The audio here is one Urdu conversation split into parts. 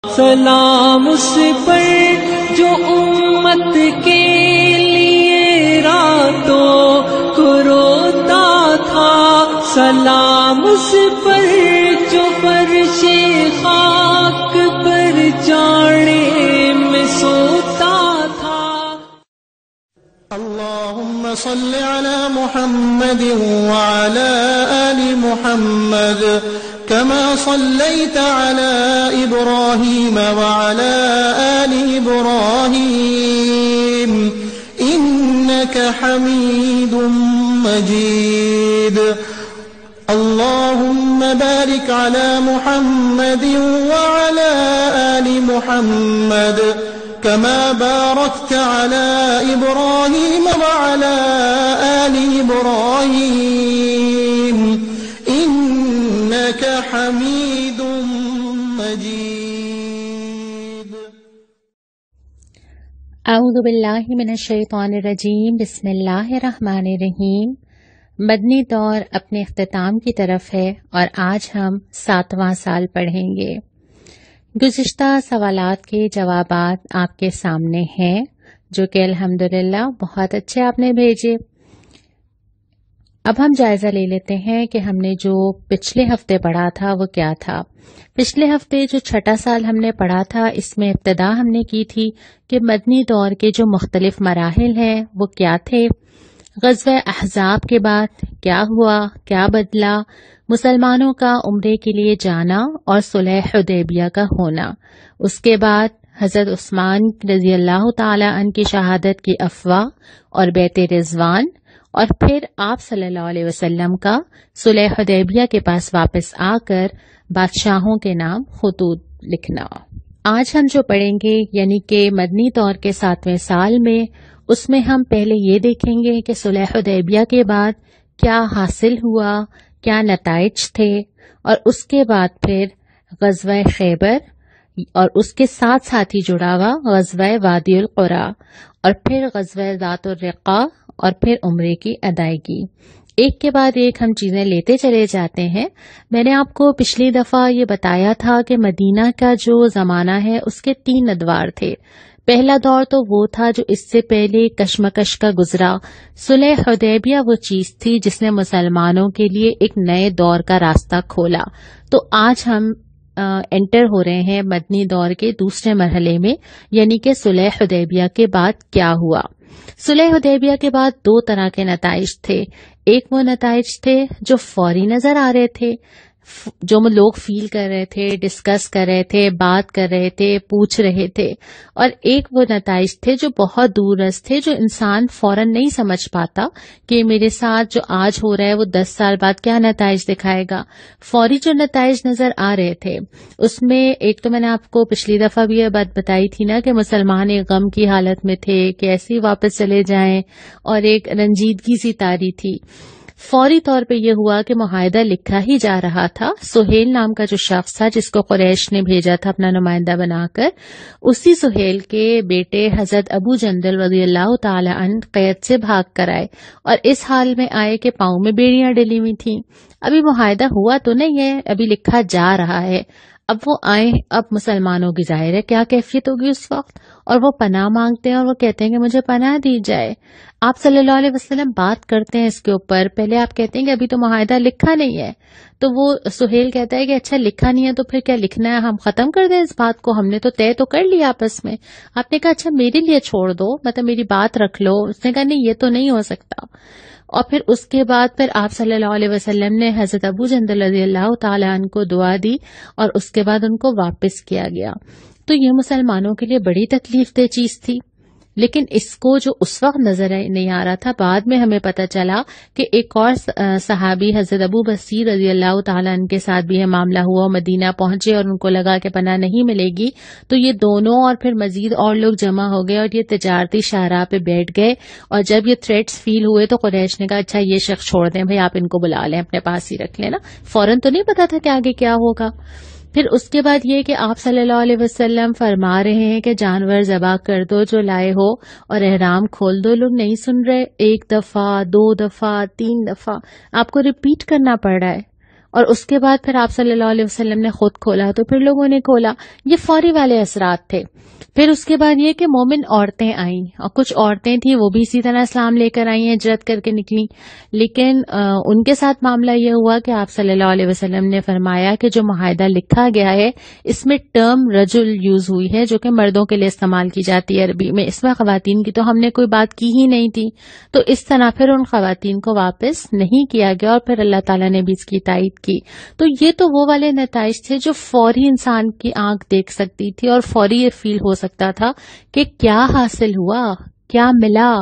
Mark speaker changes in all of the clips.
Speaker 1: سلام اس پر جو امت کے لیے راتوں کو روتا تھا، سلام اس پر جو فرش خاک پر جاڑے میں سوتا تھا۔
Speaker 2: اللهم صل على محمد وعلى آل محمد كما صليت على إبراهيم وعلى آل إبراهيم إنك حميد مجيد۔ اللهم بارك على محمد وعلى آل محمد كما باركت على إبراهيم وعلى آل إبراهيم إنك حميد مجيد۔
Speaker 3: اعوذ باللہ من الشیطان الرجیم، بسم اللہ الرحمن الرحیم۔ مدنی دور اپنے اختتام کی طرف ہے اور آج ہم 7واں سال پڑھیں گے۔ گزشتہ سوالات کے جوابات آپ کے سامنے ہیں جو کہ الحمدللہ بہت اچھے آپ نے بھیجے۔ اب ہم جائزہ لے لیتے ہیں کہ ہم نے جو پچھلے ہفتے پڑھا تھا وہ کیا تھا۔ پچھلے ہفتے جو چھٹا سال ہم نے پڑھا تھا، اس میں ابتدا ہم نے کی تھی کہ مدنی دور کے جو مختلف مراحل ہیں وہ کیا تھے، غزوہ احزاب کے بعد کیا ہوا، کیا بدلا، مسلمانوں کا عمرے کے لیے جانا اور صلح حدیبیہ کا ہونا، اس کے بعد حضرت عثمان رضی اللہ تعالی عنہ کی شہادت کی افواہ اور بیعت رضوان، اور پھر آپ صلی اللہ علیہ وسلم کا صلح حدیبیہ کے پاس واپس آ کر بادشاہوں کے نام خطوط لکھنا۔ آج ہم جو پڑھیں گے یعنی کہ مدنی دور کے 7ویں سال میں، اس میں ہم پہلے یہ دیکھیں گے کہ صلح حدیبیہ کے بعد کیا حاصل ہوا، کیا نتائج تھے، اور اس کے بعد پھر غزوہ خیبر اور اس کے ساتھ ساتھ ہی جڑا ہوا غزوہ وادی القریٰ، اور پھر غزوہ ذات الرقاع، اور پھر عمرے کی ادائیگی۔ ایک کے بعد ایک ہم چیزیں لیتے چلے جاتے ہیں۔ میں نے آپ کو پچھلی دفعہ یہ بتایا تھا کہ مدینہ کا جو زمانہ ہے اس کے 3 ادوار تھے۔ پہلا دور تو وہ تھا جو اس سے پہلے کشمکش کا گزرا۔ صلح حدیبیہ وہ چیز تھی جس نے مسلمانوں کے لیے ایک نئے دور کا راستہ کھولا۔ تو آج ہم انٹر ہو رہے ہیں مدنی دور کے دوسرے مرحلے میں، یعنی کہ صلح حدیبیہ کے بعد کیا ہوا۔ صلح حدیبیہ کے بعد 2 طرح کے نتائج تھے۔ ایک وہ نتائج تھے جو فوری نظر آ رہے تھے، جو لوگ فیل کر رہے تھے، ڈسکس کر رہے تھے، بات کر رہے تھے، پوچھ رہے تھے، اور ایک وہ نتائج تھے جو بہت دور رس تھے، جو انسان فوراً نہیں سمجھ پاتا کہ میرے ساتھ جو آج ہو رہا ہے وہ 10 سال بعد کیا نتائج دکھائے گا۔ فوری جو نتائج نظر آ رہے تھے اس میں ایک تو میں نے آپ کو پچھلی دفعہ بھی یہ بات بتائی تھی نا کہ مسلمان ایک غم کی حالت میں تھے کہ ایسے ہی واپس چلے جائیں، اور ایک رنجیدگی سی طاری تھی۔ فوری طور پہ یہ ہوا کہ معاہدہ لکھا ہی جا رہا تھا۔ سہیل نام کا جو شخص تھا جس کو قریش نے بھیجا تھا اپنا نمائندہ بنا کر، اسی سہیل کے بیٹے حضرت ابو جندل رضی اللہ تعالی عنہ قید سے بھاگ کر آئے، اور اس حال میں آئے کہ پاؤں میں بیڑیاں ڈلی ہوئی تھیں۔ ابھی معاہدہ ہوا تو نہیں ہے، ابھی لکھا جا رہا ہے۔ اب وہ آئے، اب مسلمانوں کی ظاہر ہے کیا کیفیت ہوگی اس وقت، اور وہ پناہ مانگتے ہیں اور وہ کہتے ہیں کہ مجھے پناہ دی جائے۔ آپ صلی اللہ علیہ وسلم بات کرتے ہیں اس کے اوپر، پہلے آپ کہتے ہیں کہ ابھی تو معاہدہ لکھا نہیں ہے، تو وہ سہیل کہتا ہے کہ اچھا لکھا نہیں ہے تو پھر کیا لکھنا ہے، ہم ختم کر دیں اس بات کو، ہم نے تو طے تو کر لیا آپس میں۔ آپ نے کہا اچھا میرے لیے چھوڑ دو، مطلب میری بات رکھ لو۔ اس نے کہا نہیں یہ تو نہیں ہو سکتا۔ اور پھر اس کے بعد پھر آپ صلی اللہ علیہ وسلم نے حضرت ابو جندل رضی اللہ تعالیٰ عنہ کو دعا دی، اور اس کے بعد ان کو واپس کیا گیا۔ تو یہ مسلمانوں کے لیے بڑی تکلیف دہ چیز تھی، لیکن اس کو جو اس وقت نظر نہیں آ رہا تھا، بعد میں ہمیں پتہ چلا کہ ایک اور صحابی حضرت ابو بصیر رضی اللہ تعالیٰ عنہ کے ساتھ بھی یہ معاملہ ہوا، مدینہ پہنچے اور ان کو لگا کہ پناہ نہیں ملے گی، تو یہ دونوں اور پھر مزید اور لوگ جمع ہو گئے اور یہ تجارتی شاہراہ پہ بیٹھ گئے، اور جب یہ تھریٹس فیل ہوئے تو قریش نے کہا اچھا یہ شخص چھوڑ دیں بھائی، آپ ان کو بلا لیں اپنے پاس ہی رکھ لیں نا، فوراً تو نہیں پتا تھا کہ آگے کیا ہوگا۔ پھر اس کے بعد یہ کہ آپ صلی اللہ علیہ وسلم فرما رہے ہیں کہ جانور ذبح کر دو جو لائے ہو اور احرام کھول دو، لوگ نہیں سن رہے، 1 دفعہ 2 دفعہ 3 دفعہ آپ کو ریپیٹ کرنا پڑ رہا ہے، اور اس کے بعد پھر آپ صلی اللہ علیہ وسلم نے خود کھولا تو پھر لوگوں نے کھولا. یہ فوری والے اثرات تھے. پھر اس کے بعد یہ کہ مومن عورتیں آئیں اور کچھ عورتیں تھیں وہ بھی اسی طرح اسلام لے کر آئی ہیں, ہجرت کر کے نکلی. لیکن ان کے ساتھ معاملہ یہ ہوا کہ آپ صلی اللہ علیہ وسلم نے فرمایا کہ جو معاہدہ لکھا گیا ہے اس میں ٹرم رجل یوز ہوئی ہے جو کہ مردوں کے لیے استعمال کی جاتی ہے عربی میں, اس میں خواتین کی تو ہم نے کوئی بات کی ہی نہیں تھی. تو اس طرح پھر ان خواتین کو واپس نہیں کیا گیا اور پھر اللہ تعالیٰ نے بھی اس کی تائید کی. تو یہ تو وہ والے نتائج تھے جو فوری انسان کی آنکھ دیکھ سکتی تھی اور فوری یہ فیل ہو سکتا تھا کہ کیا حاصل ہوا, کیا ملا.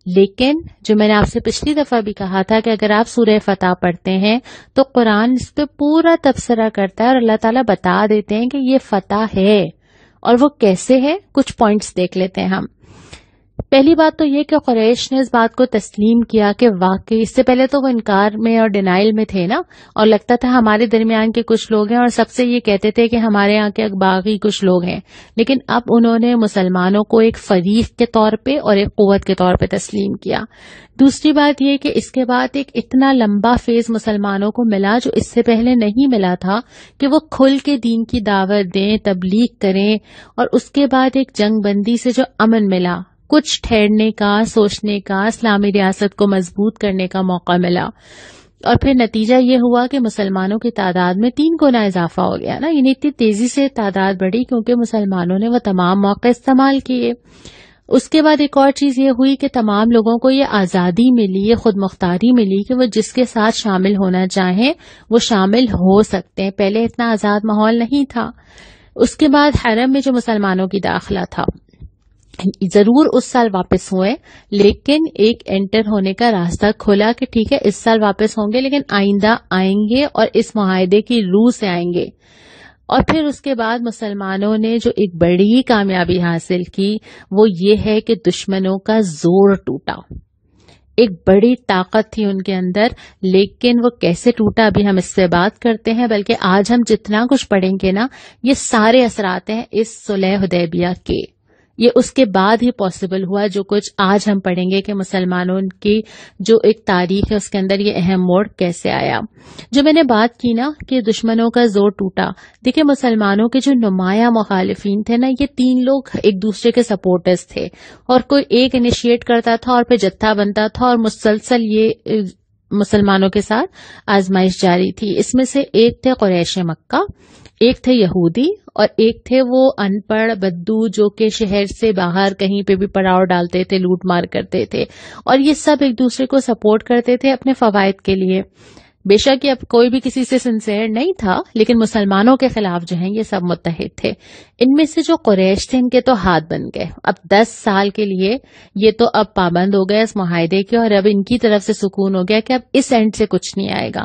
Speaker 3: لیکن جو میں نے آپ سے پچھلی دفعہ بھی کہا تھا کہ اگر آپ سورہ فتح پڑھتے ہیں تو قرآن اس پہ پورا تبصرہ کرتا ہے اور اللہ تعالیٰ بتا دیتے ہیں کہ یہ فتح ہے اور وہ کیسے ہے. کچھ پوائنٹس دیکھ لیتے ہیں ہم. پہلی بات تو یہ کہ قریش نے اس بات کو تسلیم کیا کہ واقعی, اس سے پہلے تو وہ انکار میں اور ڈینائل میں تھے نا, اور لگتا تھا ہمارے درمیان کے کچھ لوگ ہیں اور سب سے یہ کہتے تھے کہ ہمارے یہاں کے باغی کچھ لوگ ہیں. لیکن اب انہوں نے مسلمانوں کو ایک فریق کے طور پہ اور ایک قوت کے طور پہ تسلیم کیا. دوسری بات یہ کہ اس کے بعد ایک اتنا لمبا فیز مسلمانوں کو ملا جو اس سے پہلے نہیں ملا تھا کہ وہ کھل کے دین کی دعوت دیں, تبلیغ کریں, اور اس کے بعد ایک جنگ بندی سے جو امن ملا, کچھ ٹھہرنے کا, سوچنے کا, اسلامی ریاست کو مضبوط کرنے کا موقع ملا. اور پھر نتیجہ یہ ہوا کہ مسلمانوں کی تعداد میں 3 گنا اضافہ ہو گیا نا. یعنی اتنی تیزی سے تعداد بڑھی کیونکہ مسلمانوں نے وہ تمام موقع استعمال کیے. اس کے بعد ایک اور چیز یہ ہوئی کہ تمام لوگوں کو یہ آزادی ملی, یہ خود مختاری ملی کہ وہ جس کے ساتھ شامل ہونا چاہیں وہ شامل ہو سکتے ہیں. پہلے اتنا آزاد ماحول نہیں تھا. اس کے بعد حرم میں جو مسلمانوں کی داخلہ تھا ضرور اس سال واپس ہوئے, لیکن ایک انٹر ہونے کا راستہ کھولا کہ ٹھیک ہے اس سال واپس ہوں گے لیکن آئندہ آئیں گے اور اس معاہدے کی روح سے آئیں گے. اور پھر اس کے بعد مسلمانوں نے جو ایک بڑی کامیابی حاصل کی وہ یہ ہے کہ دشمنوں کا زور ٹوٹا. ایک بڑی طاقت تھی ان کے اندر, لیکن وہ کیسے ٹوٹا ابھی ہم اس سے بات کرتے ہیں. بلکہ آج ہم جتنا کچھ پڑھیں گے نا یہ سارے اثرات ہیں اس صلح حدیبیہ کے. یہ اس کے بعد ہی پاسبل ہوا جو کچھ آج ہم پڑھیں گے کہ مسلمانوں کی جو ایک تاریخ ہے اس کے اندر یہ اہم موڑ کیسے آیا. جو میں نے بات کی نا کہ دشمنوں کا زور ٹوٹا, دیکھیں مسلمانوں کے جو نمایاں مخالفین تھے نا یہ 3 لوگ ایک دوسرے کے سپورٹرز تھے, اور کوئی ایک انیشیٹ کرتا تھا اور پھر جتھا بنتا تھا اور مسلسل یہ مسلمانوں کے ساتھ آزمائش جاری تھی. اس میں سے ایک تھے قریش مکہ, ایک تھے یہودی, اور ایک تھے وہ ان پڑھ بدو جو کہ شہر سے باہر کہیں پہ بھی پڑاؤ ڈالتے تھے, لوٹ مار کرتے تھے, اور یہ سب ایک دوسرے کو سپورٹ کرتے تھے اپنے فوائد کے لیے. بے شک اب کوئی بھی کسی سے سنسیئر نہیں تھا, لیکن مسلمانوں کے خلاف جو ہیں یہ سب متحد تھے. ان میں سے جو قریش تھے ان کے تو ہاتھ بن گئے. اب 10 سال کے لیے یہ تو اب پابند ہو گئے اس معاہدے کے, اور اب ان کی طرف سے سکون ہو گیا کہ اب اس اینڈ سے کچھ نہیں آئے گا.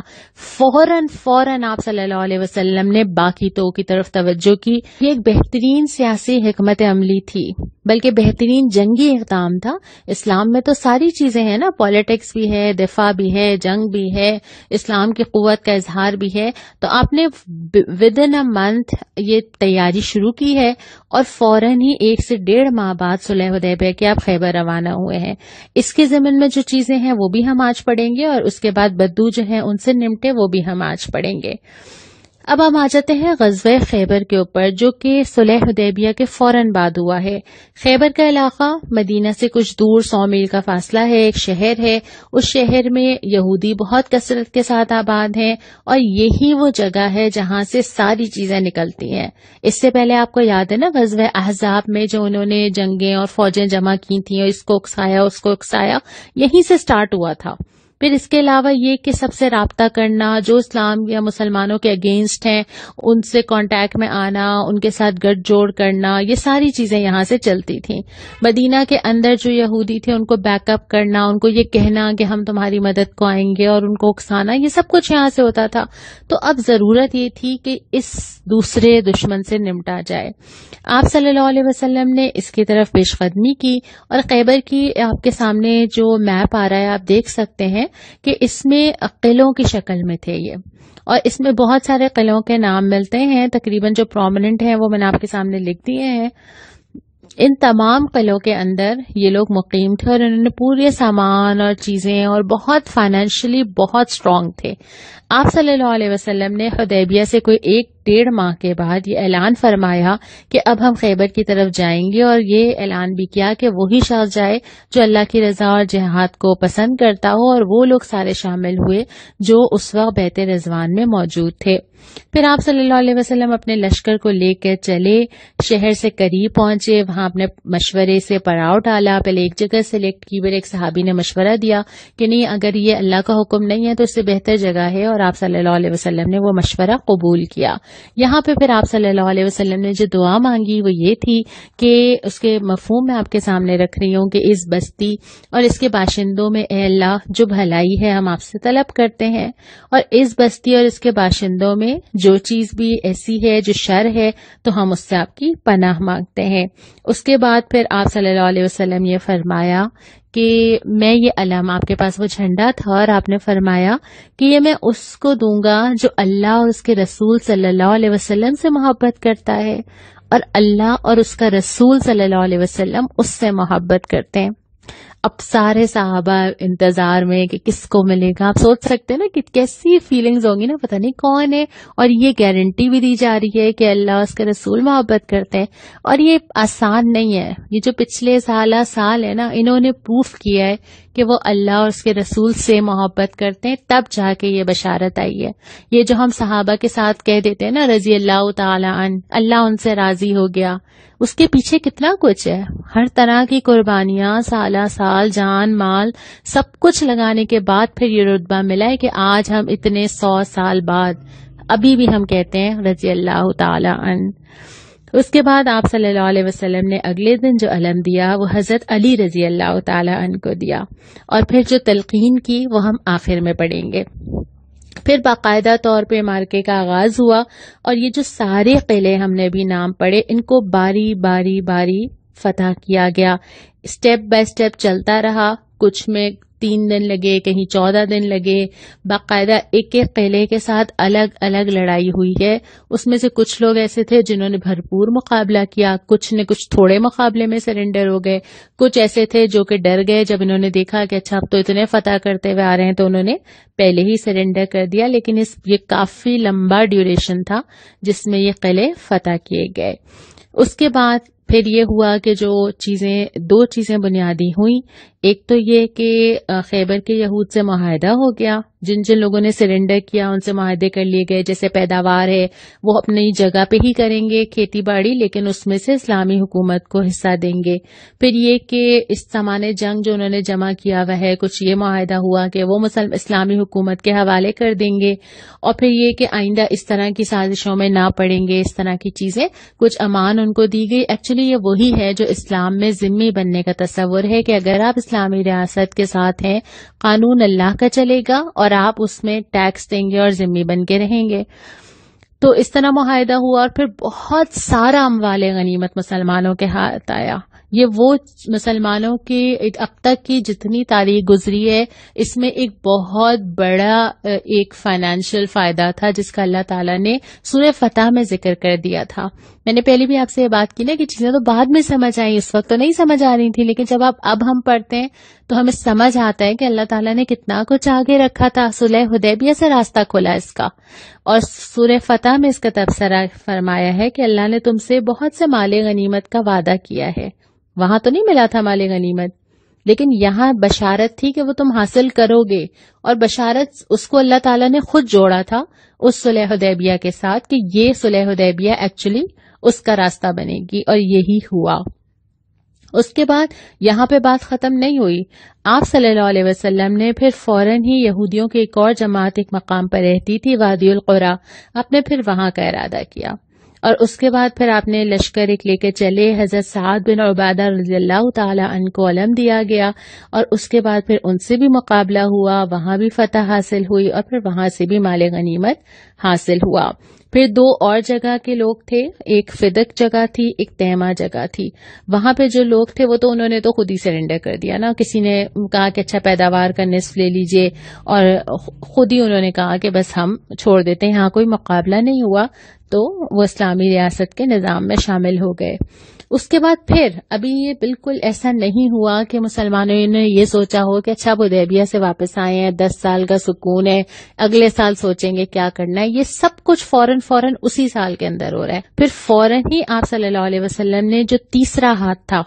Speaker 3: فوراً آپ صلی اللہ علیہ وسلم نے باقی تو کی طرف توجہ کی. یہ ایک بہترین سیاسی حکمت عملی تھی, بلکہ بہترین جنگی اقدام تھا. اسلام میں تو ساری چیزیں ہیں نا, پالیٹکس بھی ہے, دفاع بھی ہے, جنگ بھی ہے, اسلام کی قوت کا اظہار بھی ہے. تو آپ نے ود ان اے منتھ یہ تیاری شروع کی ہے, اور فوراً ہی 1 سے 1.5 ماہ بعد صلح حدیبیہ کے آپ خیبر روانہ ہوئے ہیں. اس کے ضمن میں جو چیزیں ہیں وہ بھی ہم آج پڑھیں گے, اور اس کے بعد بدو جو ہیں ان سے نمٹے وہ بھی ہم آج پڑھیں گے. اب ہم آ جاتے ہیں غزوہ خیبر کے اوپر جو کہ صلح حدیبیہ کے فوراً بعد ہوا ہے. خیبر کا علاقہ مدینہ سے کچھ دور 100 میل کا فاصلہ ہے, ایک شہر ہے. اس شہر میں یہودی بہت کثرت کے ساتھ آباد ہیں, اور یہی وہ جگہ ہے جہاں سے ساری چیزیں نکلتی ہیں. اس سے پہلے آپ کو یاد ہے نا غزوہ احزاب میں جو انہوں نے جنگیں اور فوجیں جمع کی تھیں اور اس کو اکسایا اس کو اکسایا, یہیں سے سٹارٹ ہوا تھا. پھر اس کے علاوہ یہ کہ سب سے رابطہ کرنا, جو اسلام یا مسلمانوں کے اگینسٹ ہیں ان سے کانٹیکٹ میں آنا, ان کے ساتھ گٹھ جوڑ کرنا, یہ ساری چیزیں یہاں سے چلتی تھیں. مدینہ کے اندر جو یہودی تھے ان کو بیک اپ کرنا, ان کو یہ کہنا کہ ہم تمہاری مدد کو آئیں گے, اور ان کو اکسانا, یہ سب کچھ یہاں سے ہوتا تھا. تو اب ضرورت یہ تھی کہ اس دوسرے دشمن سے نمٹا جائے. آپ صلی اللہ علیہ وسلم نے اس کی طرف پیش قدمی کی, اور خیبر کی آپ کے سامنے جو میپ آ رہا ہے آپ دیکھ سکتے ہیں کہ اس میں قلعوں کی شکل میں تھے یہ, اور اس میں بہت سارے قلعوں کے نام ملتے ہیں. تقریباً جو پرومیننٹ ہیں وہ میں نے آپ کے سامنے لکھ دیے ہیں. ان تمام قلعوں کے اندر یہ لوگ مقیم تھے اور انہوں نے پورے سامان اور چیزیں اور بہت فائنینشلی بہت اسٹرانگ تھے. آپ صلی اللہ علیہ وسلم نے حدیبیہ سے کوئی 1-1.5 ماہ کے بعد یہ اعلان فرمایا کہ اب ہم خیبر کی طرف جائیں گے، اور یہ اعلان بھی کیا کہ وہی شخص جائے جو اللہ کی رضا اور جہاد کو پسند کرتا ہو، اور وہ لوگ سارے شامل ہوئے جو اس وقت بیت رضوان میں موجود تھے. پھر آپ صلی اللہ علیہ وسلم اپنے لشکر کو لے کر چلے، شہر سے قریب پہنچے، وہاں اپنے مشورے سے پڑاؤ ڈالا. پہلے ایک جگہ سلیکٹ کی، پھر ایک صحابی نے مشورہ دیا کہ نہیں، اگر یہ اللہ کا حکم نہیں ہے تو اس سے بہتر جگہ ہے، اور آپ صلی اللہ علیہ وسلم نے وہ مشورہ قبول کیا. یہاں پہ پھر آپ صلی اللہ علیہ وسلم نے جو دعا مانگی وہ یہ تھی کہ اس کے مفہوم میں آپ کے سامنے رکھ رہی ہوں کہ اس بستی اور اس کے باشندوں میں اے اللہ جو بھلائی ہے ہم آپ سے طلب کرتے ہیں، اور اس بستی اور اس کے باشندوں میں جو چیز بھی ایسی ہے جو شر ہے تو ہم اس سے آپ کی پناہ مانگتے ہیں. اس کے بعد پھر آپ صلی اللہ علیہ وسلم یہ فرمایا کہ میں یہ علم، آپ کے پاس وہ جھنڈا تھا اور آپ نے فرمایا کہ یہ میں اس کو دوں گا جو اللہ اور اس کے رسول صلی اللہ علیہ وسلم سے محبت کرتا ہے، اور اللہ اور اس کا رسول صلی اللہ علیہ وسلم اس سے محبت کرتے ہیں. اب سارے صحابہ انتظار میں کہ کس کو ملے گا. آپ سوچ سکتے ہیں نا کہ کیسی فیلنگز ہوں گی نا، پتہ نہیں کون ہے، اور یہ گارنٹی بھی دی جا رہی ہے کہ اللہ اس کے رسول محبت کرتے ہیں. اور یہ آسان نہیں ہے، یہ جو پچھلے سال ہے نا، انہوں نے پروف کیا ہے کہ وہ اللہ اور اس کے رسول سے محبت کرتے ہیں، تب جا کے یہ بشارت آئی ہے. یہ جو ہم صحابہ کے ساتھ کہہ دیتے ہیں نا رضی اللہ تعالی عنہ، اللہ ان سے راضی ہو گیا، اس کے پیچھے کتنا کچھ ہے. ہر طرح کی قربانیاں، سال جان مال سب کچھ لگانے کے بعد پھر یہ رتبہ ملا ہے کہ آج ہم اتنے 100 سال بعد ابھی بھی ہم کہتے ہیں رضی اللہ تعالی عنہ. اس کے بعد آپ صلی اللہ علیہ وسلم نے اگلے دن جو علم دیا وہ حضرت علی رضی اللہ تعالی عنہ کو دیا، اور پھر جو تلقین کی وہ ہم آخر میں پڑھیں گے. پھر باقاعدہ طور پہ مارکے کا آغاز ہوا، اور یہ جو سارے قلعے ہم نے بھی نام پڑھے ان کو باری باری فتح کیا گیا. اسٹیپ بائی اسٹیپ چلتا رہا، کچھ میں 3 دن لگے، کہیں 14 دن لگے. باقاعدہ ایک ایک قلعے کے ساتھ الگ الگ لڑائی ہوئی ہے. اس میں سے کچھ لوگ ایسے تھے جنہوں نے بھرپور مقابلہ کیا، کچھ نے کچھ تھوڑے مقابلے میں سرنڈر ہو گئے، کچھ ایسے تھے جو کہ ڈر گئے جب انہوں نے دیکھا کہ اچھا اب تو اتنے فتح کرتے ہوئے آ رہے ہیں، تو انہوں نے پہلے ہی سرنڈر کر دیا. لیکن یہ کافی لمبا ڈیوریشن تھا جس میں یہ قلعے فتح کیے گئے. اس کے بعد پھر یہ ہوا کہ جو 2 چیزیں بنیادی ہوئیں. ایک تو یہ کہ خیبر کے یہود سے معاہدہ ہو گیا، جن لوگوں نے سرنڈر کیا ان سے معاہدے کر لیے گئے. جیسے پیداوار ہے وہ اپنی جگہ پہ ہی کریں گے کھیتی باڑی، لیکن اس میں سے اسلامی حکومت کو حصہ دیں گے. پھر یہ کہ اس سامان جنگ جو انہوں نے جمع کیا ہوا ہے کچھ یہ معاہدہ ہوا کہ وہ اسلامی حکومت کے حوالے کر دیں گے. اور پھر یہ کہ آئندہ اس طرح کی سازشوں میں نہ پڑیں گے، اس طرح کی چیزیں کچھ امان ان کو دی گئی. ایکچولی یہ وہی ہے جو اسلام میں ذمہ بننے کا تصور ہے کہ اگر آپ اسلامی ریاست کے ساتھ ہیں، قانون اللہ کا چلے گا اور آپ اس میں ٹیکس دیں گے اور ذمہ بن کے رہیں گے. تو اس طرح معاہدہ ہوا، اور پھر بہت سارا اموال غنیمت مسلمانوں کے ہاتھ آیا. یہ وہ مسلمانوں کی اب تک کی جتنی تاریخ گزری ہے اس میں ایک بہت بڑا ایک فائنینشیل فائدہ تھا جس کا اللہ تعالیٰ نے سورہ فتح میں ذکر کر دیا تھا. میں نے پہلے بھی آپ سے یہ بات کی نا کہ چیزیں تو بعد میں سمجھ آئیں، اس وقت تو نہیں سمجھ آ رہی تھی، لیکن جب اب ہم پڑھتے ہیں تو ہمیں سمجھ آتا ہے کہ اللہ تعالیٰ نے کتنا کچھ آگے رکھا تھا. صلح حدیبیہ سے راستہ کھولا اس کا، اور سورہ فتح میں اس کا تبصرہ فرمایا ہے کہ اللہ نے تم سے بہت سے مال غنیمت کا وعدہ کیا ہے. وہاں تو نہیں ملا تھا مال غنیمت، لیکن یہاں بشارت تھی کہ وہ تم حاصل کرو گے، اور بشارت اس کو اللہ تعالیٰ نے خود جوڑا تھا اس صلح حدیبیہ کے ساتھ کہ یہ صلح حدیبیہ ایکچولی اس کا راستہ بنے گی، اور یہی ہوا. اس کے بعد یہاں پہ بات ختم نہیں ہوئی. آپ صلی اللہ علیہ وسلم نے پھر فوراً ہی یہودیوں کی ایک اور جماعت ایک مقام پر رہتی تھی وادی القرا، آپ نے پھر وہاں کا ارادہ کیا، اور اس کے بعد پھر آپ نے لشکر ایک لے کے چلے. حضرت سعد بن عبادہ رضی اللہ تعالی عنہ کو علم دیا گیا، اور اس کے بعد پھر ان سے بھی مقابلہ ہوا، وہاں بھی فتح حاصل ہوئی، اور پھر وہاں سے بھی مال غنیمت حاصل ہوا. پھر 2 اور جگہ کے لوگ تھے، ایک فدق جگہ تھی، ایک تیمہ جگہ تھی. وہاں پہ جو لوگ تھے وہ تو انہوں نے تو خود ہی سرنڈر کر دیا نا. کسی نے کہا کہ اچھا پیداوار کا نصف لے لیجئے، اور خود ہی انہوں نے کہا کہ بس ہم چھوڑ دیتے ہیں. یہاں کوئی مقابلہ نہیں ہوا تو وہ اسلامی ریاست کے نظام میں شامل ہو گئے. اس کے بعد پھر ابھی یہ بالکل ایسا نہیں ہوا کہ مسلمانوں نے یہ سوچا ہو کہ اچھا حدیبیہ سے واپس آئے ہیں، 10 سال کا سکون ہے، اگلے سال سوچیں گے کیا کرنا ہے. یہ سب کچھ فوراً اسی سال کے اندر ہو رہا ہے. پھر فوراً ہی آپ صلی اللہ علیہ وسلم نے جو تیسرا ہاتھ تھا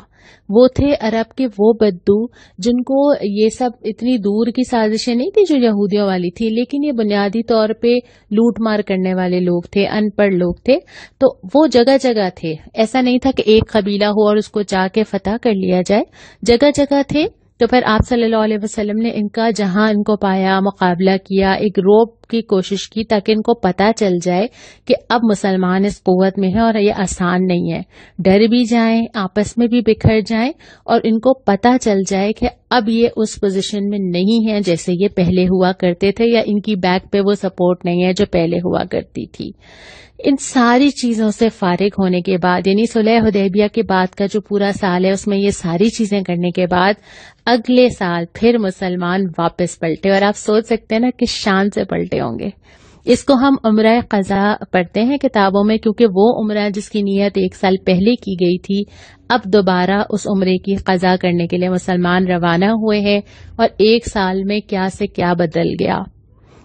Speaker 3: وہ تھے عرب کے وہ بدو جن کو یہ سب اتنی دور کی سازشیں نہیں تھی جو یہودیوں والی تھی، لیکن یہ بنیادی طور پہ لوٹ مار کرنے والے لوگ تھے، ان پڑھ لوگ تھے. تو وہ جگہ جگہ تھے. ایسا نہیں تھا کہ ایک قبیلہ ہو اور اس کو جا کے فتح کر لیا جائے، جگہ جگہ تھے. تو پھر آپ صلی اللہ علیہ وسلم نے ان کا جہاں ان کو پایا مقابلہ کیا، ایک روب کی کوشش کی تاکہ ان کو پتہ چل جائے کہ اب مسلمان اس قوت میں ہیں اور یہ آسان نہیں ہے. ڈر بھی جائیں، آپس میں بھی بکھر جائیں، اور ان کو پتہ چل جائے کہ اب یہ اس پوزیشن میں نہیں ہیں جیسے یہ پہلے ہوا کرتے تھے، یا ان کی بیک پہ وہ سپورٹ نہیں ہے جو پہلے ہوا کرتی تھی. ان ساری چیزوں سے فارغ ہونے کے بعد، یعنی صلح حدیبیہ کے بعد کا جو پورا سال ہے اس میں یہ ساری چیزیں کرنے کے بعد اگلے سال پھر مسلمان واپس پلٹے. اور آپ سوچ سکتے ہیں نا کس شان سے پلٹے ہوں گے. اس کو ہم عمرہ قضا پڑھتے ہیں کتابوں میں، کیونکہ وہ عمرہ جس کی نیت 1 سال پہلے کی گئی تھی اب دوبارہ اس عمرے کی قضا کرنے کے لیے مسلمان روانہ ہوئے ہیں. اور 1 سال میں کیا سے کیا بدل گیا.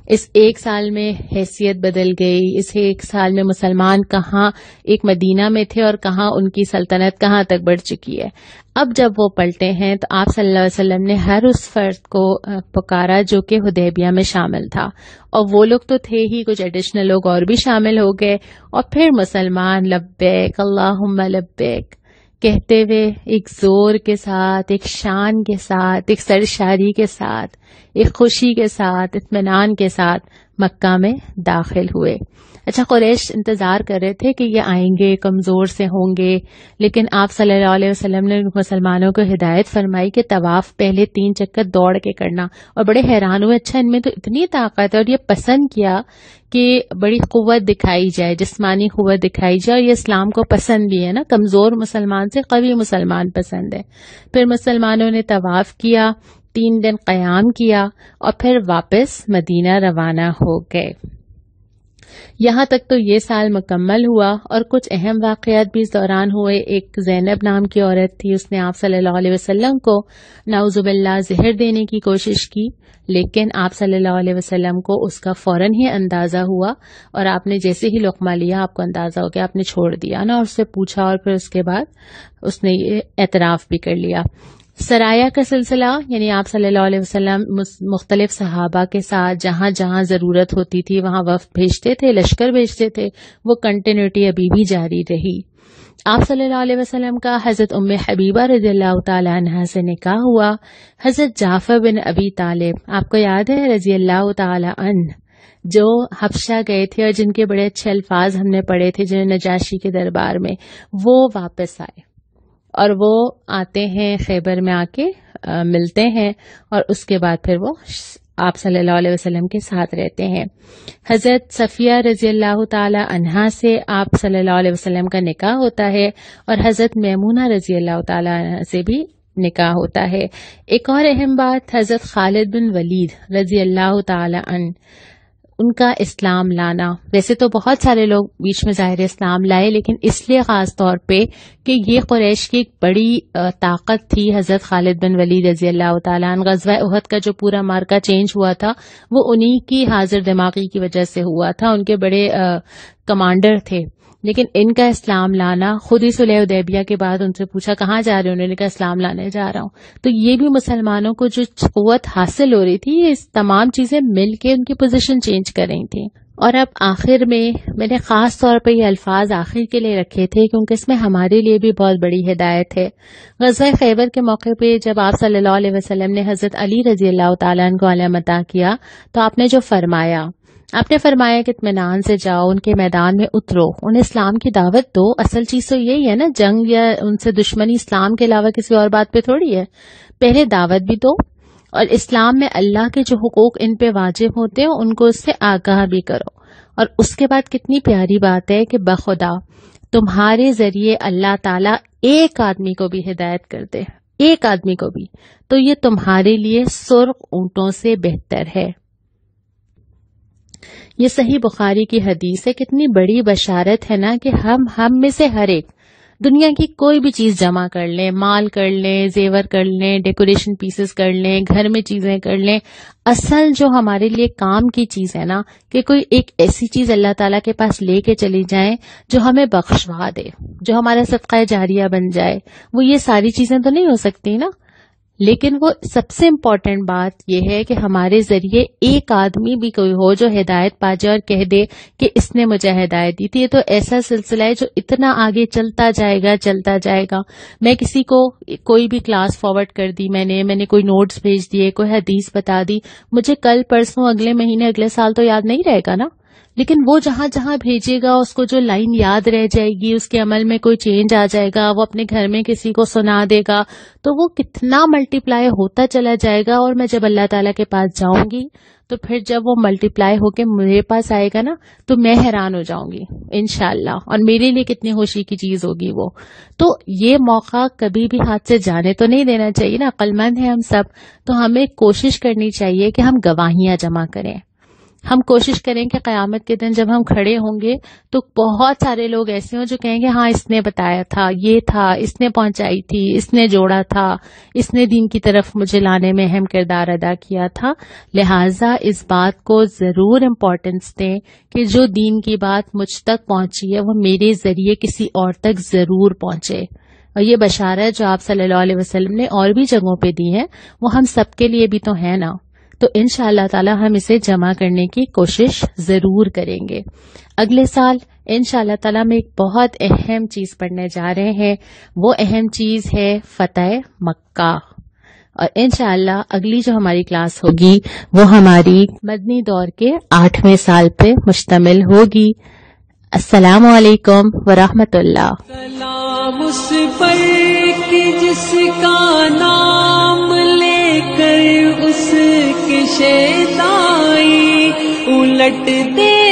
Speaker 3: اس 1 سال میں حیثیت بدل گئی. اس 1 سال میں مسلمان کہاں ایک مدینہ میں تھے اور کہاں ان کی سلطنت کہاں تک بڑھ چکی ہے. اب جب وہ پلٹے ہیں تو آپ صلی اللہ علیہ وسلم نے ہر اس فرد کو پکارا جو کہ حدیبیہ میں شامل تھا، اور وہ لوگ تو تھے ہی، کچھ ایڈیشنل لوگ اور بھی شامل ہو گئے. اور پھر مسلمان لبیک اللہم لبیک کہتے ہوئے ایک زور کے ساتھ، ایک شان کے ساتھ، ایک سرشاری کے ساتھ، ایک خوشی کے ساتھ، اطمینان کے ساتھ مکہ میں داخل ہوئے. اچھا، قریش انتظار کر رہے تھے کہ یہ آئیں گے، کمزور سے ہوں گے، لیکن آپ صلی اللہ علیہ وسلم نے مسلمانوں کو ہدایت فرمائی کہ طواف پہلے 3 چکر دوڑ کے کرنا. اور بڑے حیران ہوئے، اچھا ان میں تو اتنی طاقت ہے. اور یہ پسند کیا کہ بڑی قوت دکھائی جائے، جسمانی قوت دکھائی جائے، اور یہ اسلام کو پسند بھی ہے نا، کمزور مسلمان سے قوی مسلمان پسند ہے. پھر مسلمانوں نے طواف کیا، 3 دن قیام کیا، اور پھر واپس مدینہ روانہ ہو گئے. یہاں تک تو یہ سال مکمل ہوا، اور کچھ اہم واقعات بھی اس دوران ہوئے. ایک زینب نام کی عورت تھی، اس نے آپ صلی اللہ علیہ وسلم کو نعوذ باللہ زہر دینے کی کوشش کی، لیکن آپ صلی اللہ علیہ وسلم کو اس کا فوراً ہی اندازہ ہوا، اور آپ نے جیسے ہی لقمہ لیا آپ کو اندازہ ہو گیا، آپ نے چھوڑ دیا نا، اور اس سے پوچھا، اور پھر اس کے بعد اس نے یہ اعتراف بھی کر لیا. سرایہ کا سلسلہ، یعنی آپ صلی اللہ علیہ وسلم مختلف صحابہ کے ساتھ جہاں جہاں ضرورت ہوتی تھی وہاں وفد بھیجتے تھے، لشکر بھیجتے تھے، وہ کنٹینیوٹی ابھی بھی جاری رہی. آپ صلی اللہ علیہ وسلم کا حضرت ام حبیبہ رضی اللہ تعالی عنہا سے نکاح ہوا. حضرت جعفر بن ابی طالب، آپ کو یاد ہے رضی اللہ تعالی عنہ، جو حبشہ گئے تھے اور جن کے بڑے اچھے الفاظ ہم نے پڑھے تھے جنہیں نجاشی کے دربار میں، وہ واپس آئے، اور وہ آتے ہیں خیبر میں آ کے ملتے ہیں، اور اس کے بعد پھر وہ آپ صلی اللہ علیہ وسلم کے ساتھ رہتے ہیں. حضرت صفیہ رضی اللہ تعالی عنہا سے آپ صلی اللہ علیہ وسلم کا نکاح ہوتا ہے، اور حضرت میمونہ رضی اللہ تعالی عنہا سے بھی نکاح ہوتا ہے. ایک اور اہم بات، حضرت خالد بن ولید رضی اللہ تعالی عنہ، ان کا اسلام لانا. ویسے تو بہت سارے لوگ بیچ میں ظاہر اسلام لائے، لیکن اس لیے خاص طور پہ کہ یہ قریش کی ایک بڑی طاقت تھی. حضرت خالد بن ولید رضی اللہ تعالیٰ عنہ، غزوہ احد کا جو پورا مارکا چینج ہوا تھا وہ انہی کی حاضر دماغی کی وجہ سے ہوا تھا. ان کے بڑے کمانڈر تھے، لیکن ان کا اسلام لانا، خود ہی صلح حدیبیہ کے بعد ان سے پوچھا کہاں جا رہے ہیں، انہوں نے کہا اسلام لانے جا رہا ہوں. تو یہ بھی مسلمانوں کو جو قوت حاصل ہو رہی تھی، یہ تمام چیزیں مل کے ان کی پوزیشن چینج کر رہی تھیں. اور اب آخر میں نے خاص طور پہ یہ الفاظ آخر کے لیے رکھے تھے کیونکہ اس میں ہمارے لیے بھی بہت بڑی ہدایت ہے. غزوہ خیبر کے موقع پہ جب آپ صلی اللہ علیہ وسلم نے حضرت علی رضی اللہ تعالیٰ عنہ کو علم عطا کیا تو آپ نے جو فرمایا، آپ نے فرمایا کہ اطمینان سے جاؤ، ان کے میدان میں اترو، انہیں اسلام کی دعوت دو. اصل چیز تو یہی ہے نا، جنگ یا ان سے دشمنی اسلام کے علاوہ کسی اور بات پہ تھوڑی ہے. پہلے دعوت بھی دو، اور اسلام میں اللہ کے جو حقوق ان پہ واجب ہوتے ہیں ان کو اس سے آگاہ بھی کرو. اور اس کے بعد کتنی پیاری بات ہے کہ بخدا تمہارے ذریعے اللہ تعالیٰ ایک آدمی کو بھی ہدایت کر دے، ایک آدمی کو بھی، تو یہ تمہارے لیے سرخ اونٹوں سے بہتر ہے۔ یہ صحیح بخاری کی حدیث ہے، کتنی بڑی بشارت ہے نا کہ ہم میں سے ہر ایک دنیا کی کوئی بھی چیز جمع کر لیں، مال کر لیں، زیور کر لیں، ڈیکوریشن پیسز کر لیں، گھر میں چیزیں کر لیں، اصل جو ہمارے لیے کام کی چیز ہے نا کہ کوئی ایک ایسی چیز اللہ تعالیٰ کے پاس لے کے چلی جائیں جو ہمیں بخشوا دے، جو ہمارا صدقہ جاریہ بن جائے، وہ یہ ساری چیزیں تو نہیں ہو سکتی نا، لیکن وہ سب سے امپورٹنٹ بات یہ ہے کہ ہمارے ذریعے ایک آدمی بھی کوئی ہو جو ہدایت پا جائے اور کہہ دے کہ اس نے مجھے ہدایت دی تھی۔ یہ تو ایسا سلسلہ ہے جو اتنا آگے چلتا جائے گا۔ میں کسی کو کوئی بھی کلاس فارورڈ کر دی، میں نے کوئی نوٹس بھیج دیے، کوئی حدیث بتا دی، مجھے کل پرسوں اگلے مہینے اگلے سال تو یاد نہیں رہے گا نا، لیکن وہ جہاں جہاں بھیجے گا اس کو جو لائن یاد رہ جائے گی، اس کے عمل میں کوئی چینج آ جائے گا، وہ اپنے گھر میں کسی کو سنا دے گا، تو وہ کتنا ملٹی پلائی ہوتا چلا جائے گا، اور میں جب اللہ تعالیٰ کے پاس جاؤں گی تو پھر جب وہ ملٹی پلائی ہو کے میرے پاس آئے گا نا تو میں حیران ہو جاؤں گی انشاءاللہ، اور میرے لیے کتنی خوشی کی چیز ہوگی وہ۔ تو یہ موقع کبھی بھی ہاتھ سے جانے تو نہیں دینا چاہیے نا، عقل مند ہیں ہم سب، تو ہمیں کوشش کرنی چاہیے کہ ہم گواہیاں جمع کریں، ہم کوشش کریں کہ قیامت کے دن جب ہم کھڑے ہوں گے تو بہت سارے لوگ ایسے ہوں جو کہیں گے ہاں اس نے بتایا تھا، یہ تھا، اس نے پہنچائی تھی، اس نے جوڑا تھا، اس نے دین کی طرف مجھے لانے میں اہم کردار ادا کیا تھا۔ لہٰذا اس بات کو ضرور امپورٹنس دیں کہ جو دین کی بات مجھ تک پہنچی ہے وہ میرے ذریعے کسی اور تک ضرور پہنچے، اور یہ بشارت جو آپ صلی اللہ علیہ وسلم نے اور بھی جگہوں پہ دی ہے وہ ہم سب کے لیے بھی تو ہے نا، تو انشاءاللہ تعالی ہم اسے جمع کرنے کی کوشش ضرور کریں گے۔ اگلے سال انشاءاللہ تعالی ہم ایک بہت اہم چیز پڑھنے جا رہے ہیں، وہ اہم چیز ہے فتح مکہ، اور انشاءاللہ اگلی جو ہماری کلاس ہوگی وہ ہماری مدنی دور کے 8ویں سال پہ مشتمل ہوگی۔ السلام علیکم ورحمۃ اللہ۔
Speaker 1: سلام اس پر کہ جس کا نام لے کر اس کے شیطانی الٹ دے